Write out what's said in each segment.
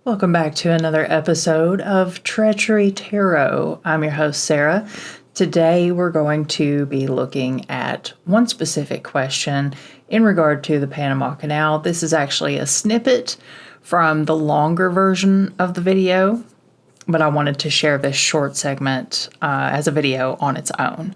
Welcome back to another episode of Treachery Tarot. I'm your host, Sarah. Today we're going to be looking at one specific question in regard to the Panama Canal. This is actually a snippet from the longer version of the video, but I wanted to share this short segment as a video on its own.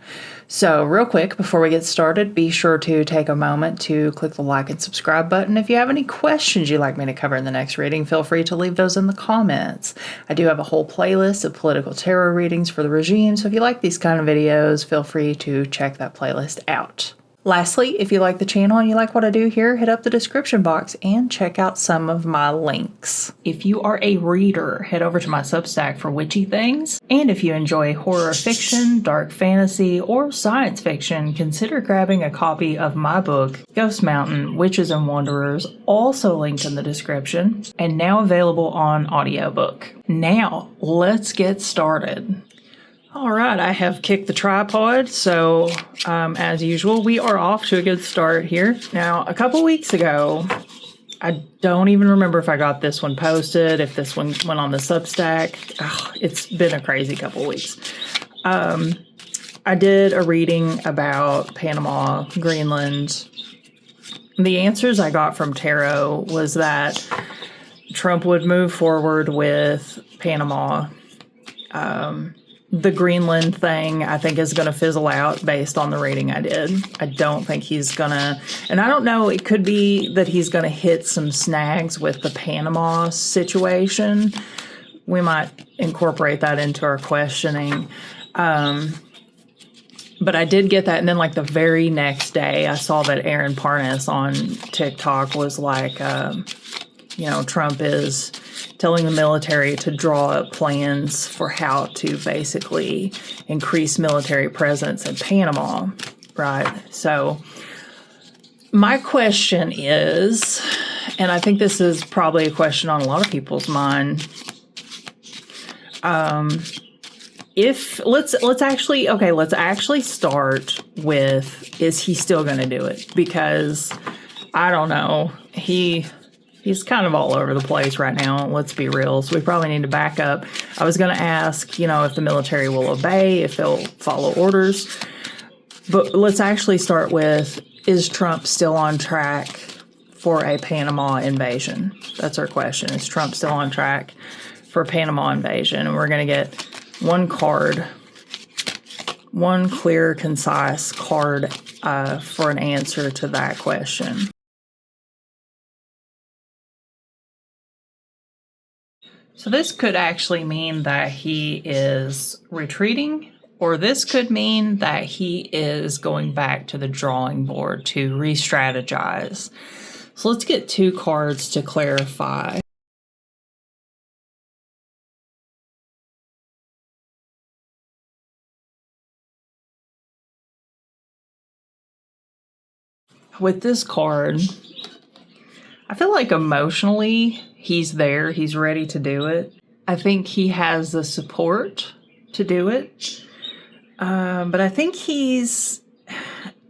So real quick, before we get started, be sure to take a moment to click the like and subscribe button. If you have any questions you'd like me to cover in the next reading, feel free to leave those in the comments. I do have a whole playlist of political tarot readings for the regime, so if you like these kind of videos, feel free to check that playlist out. Lastly, if you like the channel and you like what I do here, hit up the description box and check out some of my links. If you are a reader, head over to my Substack for witchy things. And if you enjoy horror fiction, dark fantasy, or science fiction, consider grabbing a copy of my book, Ghost Mountain, Witches and Wanderers, also linked in the description, and now available on audiobook. Now, let's get started. All right, I have kicked the tripod, so as usual, we are off to a good start here. Now, a couple weeks ago, I don't even remember if I got this one posted, if this one went on the Substack. It's been a crazy couple weeks. I did a reading about Panama, Greenland. The answers I got from tarot was that Trump would move forward with Panama. The Greenland thing, I think, is going to fizzle out based on the reading I did. I don't think he's going to, and I don't know, it could be that he's going to hit some snags with the Panama situation. We might incorporate that into our questioning. But I did get that, and then like the very next day, I saw that Aaron Parnas on TikTok was like, Trump is telling the military to draw up plans for how to basically increase military presence in Panama, right? So my question is, and I think this is probably a question on a lot of people's mind, let's actually start with, is he still going to do it? Because I don't know, He's kind of all over the place right now, let's be real, so we probably need to back up. I was going to ask, if the military will obey, if they'll follow orders. But let's actually start with, is Trump still on track for a Panama invasion? That's our question. Is Trump still on track for a Panama invasion? And we're going to get one card, one clear, concise card for an answer to that question. So this could actually mean that he is retreating, or this could mean that he is going back to the drawing board to re-strategize. So let's get two cards to clarify. With this card, I feel like emotionally, he's there. He's ready to do it. I think he has the support to do it. But I think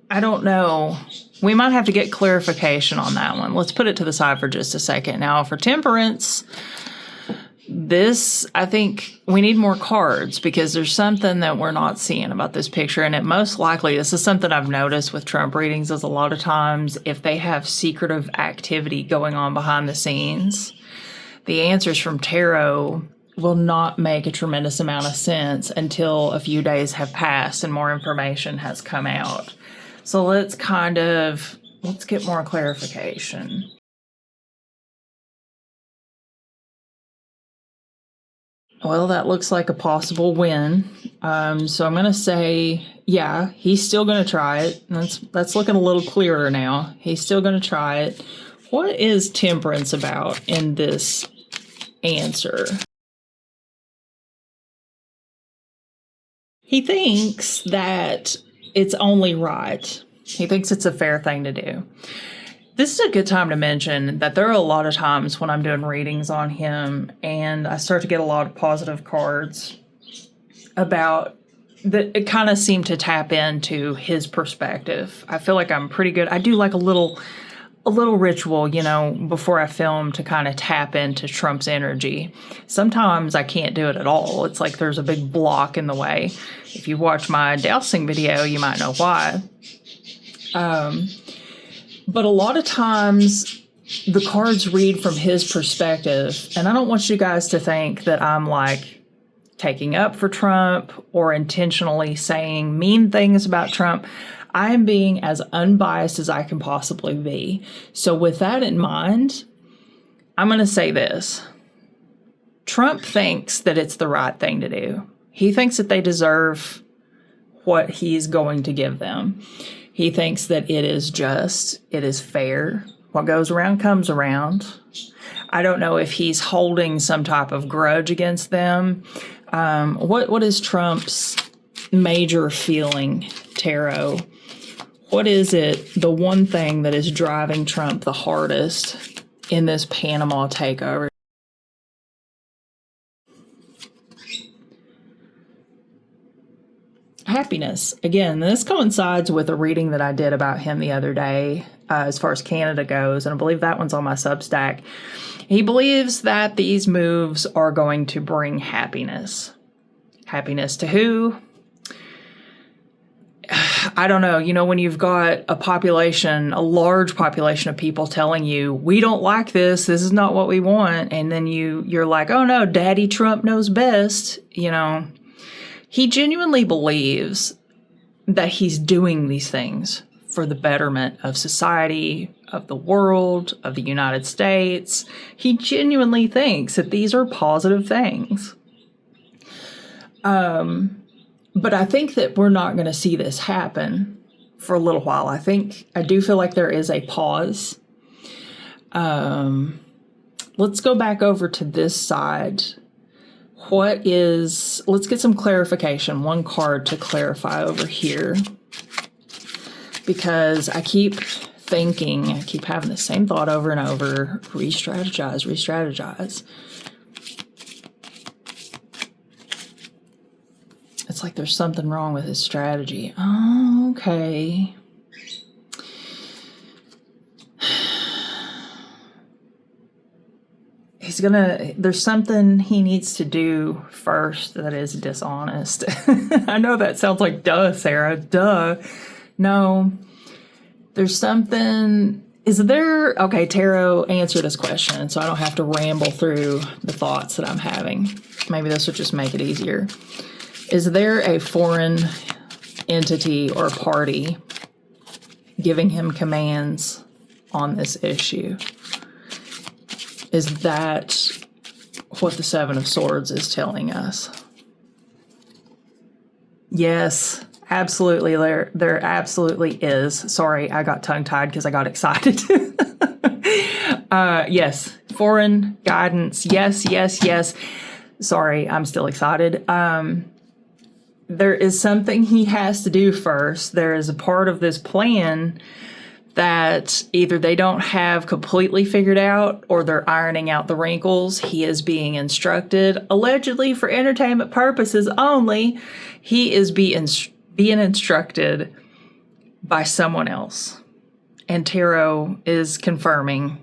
I don't know. We might have to get clarification on that one. Let's put it to the side for just a second. Now, for Temperance, I think we need more cards because there's something that we're not seeing about this picture. And it most likely, this is something I've noticed with Trump readings, is a lot of times if they have secretive activity going on behind the scenes, the answers from tarot will not make a tremendous amount of sense until a few days have passed and more information has come out. So let's get more clarification. Well, that looks like a possible win. So I'm going to say, yeah, he's still going to try it. That's looking a little clearer now. He's still going to try it. What is Temperance about in this answer? He thinks that it's only right. He thinks it's a fair thing to do. This is a good time to mention that there are a lot of times when I'm doing readings on him and I start to get a lot of positive cards about that. It kind of seem to tap into his perspective. I feel like I'm pretty good. I do like a little a little ritual, you know, before I film to kind of tap into Trump's energy. Sometimes I can't do it at all. It's like there's a big block in the way. If you watch my dowsing video, you might know why. But a lot of times the cards read from his perspective, and I don't want you guys to think that I'm like taking up for Trump or intentionally saying mean things about Trump. I am being as unbiased as I can possibly be. So with that in mind, I'm going to say this. Trump thinks that it's the right thing to do. He thinks that they deserve what he's going to give them. He thinks that it is just, it is fair. What goes around comes around. I don't know if he's holding some type of grudge against them. What is Trump's major feeling, Tarot? What is it, the one thing that is driving Trump the hardest in this Panama takeover? Happiness. Again, this coincides with a reading that I did about him the other day, as far as Canada goes, and I believe that one's on my Substack. He believes that these moves are going to bring happiness. Happiness to who? I don't know. You know, when you've got a population, a large population of people telling you, we don't like this, this is not what we want, and then you're like, oh no, Daddy Trump knows best, you know. He genuinely believes that he's doing these things for the betterment of society, of the world, of the United States. He genuinely thinks that these are positive things. But I think that we're not going to see this happen for a little while. I do feel like there is a pause. Let's go back over to this side. Let's get some clarification. One card to clarify over here. Because I keep having the same thought over and over. Re-strategize. It's like there's something wrong with his strategy. Oh, okay. There's something he needs to do first that is dishonest. I know that sounds like duh, Sarah, duh. No, there's something. Okay, Tarot, answer this question so I don't have to ramble through the thoughts that I'm having. Maybe this would just make it easier. Is there a foreign entity or party giving him commands on this issue? Is that what the Seven of Swords is telling us? Yes, absolutely. There absolutely is. Sorry, I got tongue-tied because I got excited. Yes, foreign guidance. Yes. Sorry, I'm still excited. There is something he has to do first. There is a part of this plan that either they don't have completely figured out or they're ironing out the wrinkles. He is being instructed, allegedly for entertainment purposes only. He is being instructed by someone else. And Tarot is confirming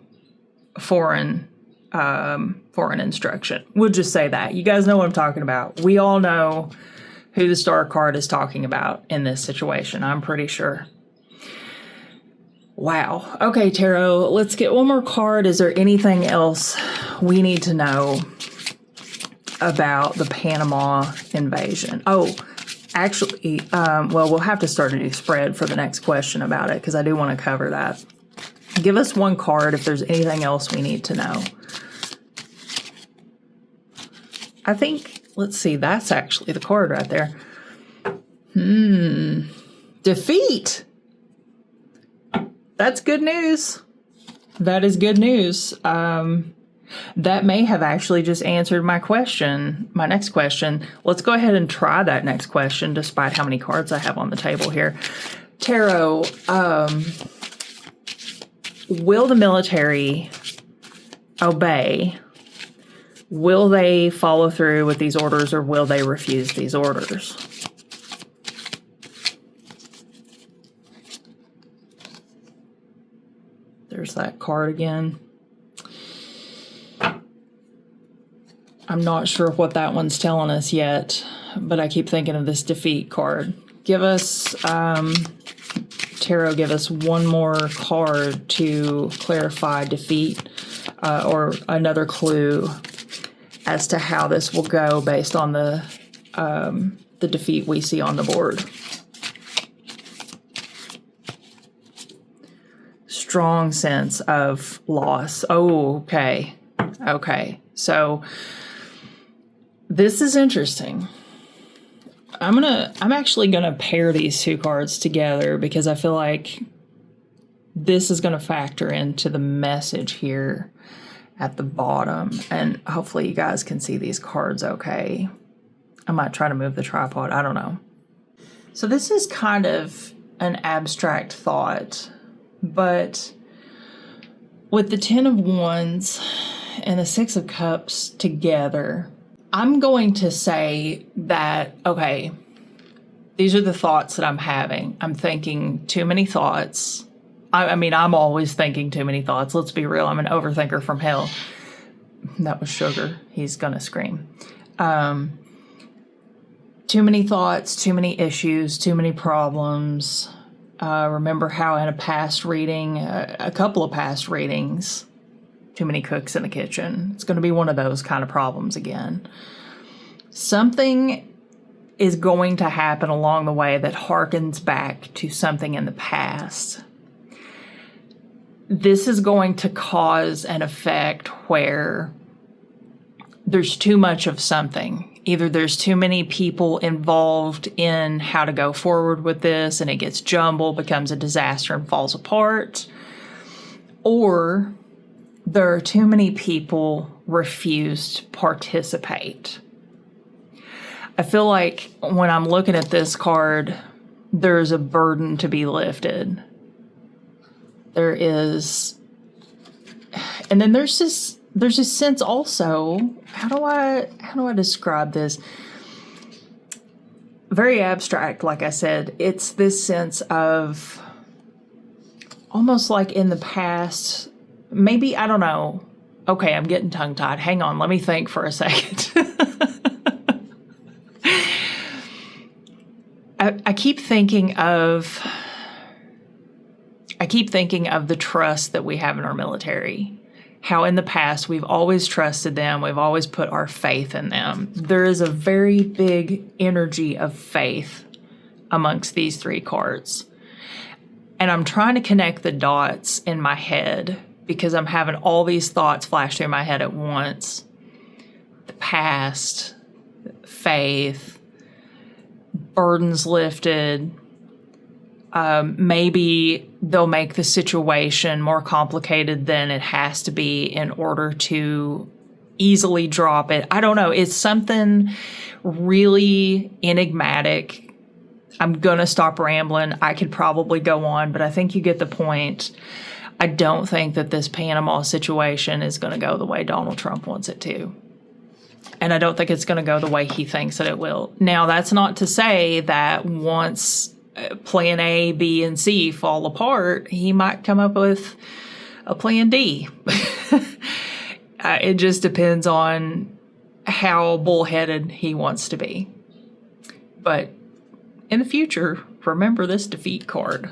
foreign instruction. We'll just say that. You guys know what I'm talking about. We all know who the Star card is talking about in this situation, I'm pretty sure. Wow. Okay, Tarot, let's get one more card. Is there anything else we need to know about the Panama invasion? Oh, actually, well, we'll have to start a new spread for the next question about it because I do want to cover that. Give us one card if there's anything else we need to know. I think, let's see, that's actually the card right there. Defeat. That's good news. That is good news. That may have actually just answered my question, my next question. Let's go ahead and try that next question, despite how many cards I have on the table here. Tarot, will the military obey? Will they follow through with these orders, or will they refuse these orders? There's that card again. I'm not sure what that one's telling us yet, but I keep thinking of this defeat card. Give us, Tarot, give us one more card to clarify defeat, or another clue as to how this will go based on the defeat we see on the board. Strong sense of loss. Oh, okay. Okay. So this is interesting. I'm actually gonna pair these two cards together because I feel like this is gonna factor into the message here at the bottom, and hopefully you guys can see these cards okay. I might try to move the tripod, I don't know. So this is kind of an abstract thought, but with the Ten of Wands and the Six of Cups together, I'm going to say that, okay, these are the thoughts that I'm having. I'm thinking too many thoughts. I mean, I'm always thinking too many thoughts. Let's be real. I'm an overthinker from hell. That was Sugar. He's going to scream. Too many thoughts, too many issues, too many problems. Remember how in a past reading, a couple of past readings, too many cooks in the kitchen. It's going to be one of those kind of problems again. Something is going to happen along the way that harkens back to something in the past. This is going to cause an effect where there's too much of something. Either there's too many people involved in how to go forward with this and it gets jumbled, becomes a disaster and falls apart, or there are too many people refuse to participate. I feel like when I'm looking at this card, there's a burden to be lifted. There is, and then there's this sense also, how do I describe this? Very abstract, like I said. It's this sense of almost like in the past, maybe, I don't know. Okay, I'm getting tongue-tied. Hang on, let me think for a second. I keep thinking of the trust that we have in our military. How in the past we've always trusted them, we've always put our faith in them. There is a very big energy of faith amongst these three cards. And I'm trying to connect the dots in my head because I'm having all these thoughts flash through my head at once. The past, faith, burdens lifted. Maybe they'll make the situation more complicated than it has to be in order to easily drop it. I don't know. It's something really enigmatic. I'm going to stop rambling. I could probably go on, but I think you get the point. I don't think that this Panama situation is going to go the way Donald Trump wants it to. And I don't think it's going to go the way he thinks that it will. Now, that's not to say that once plan A, B, and C fall apart, he might come up with a plan D. It just depends on how bullheaded he wants to be. But in the future, remember this defeat card.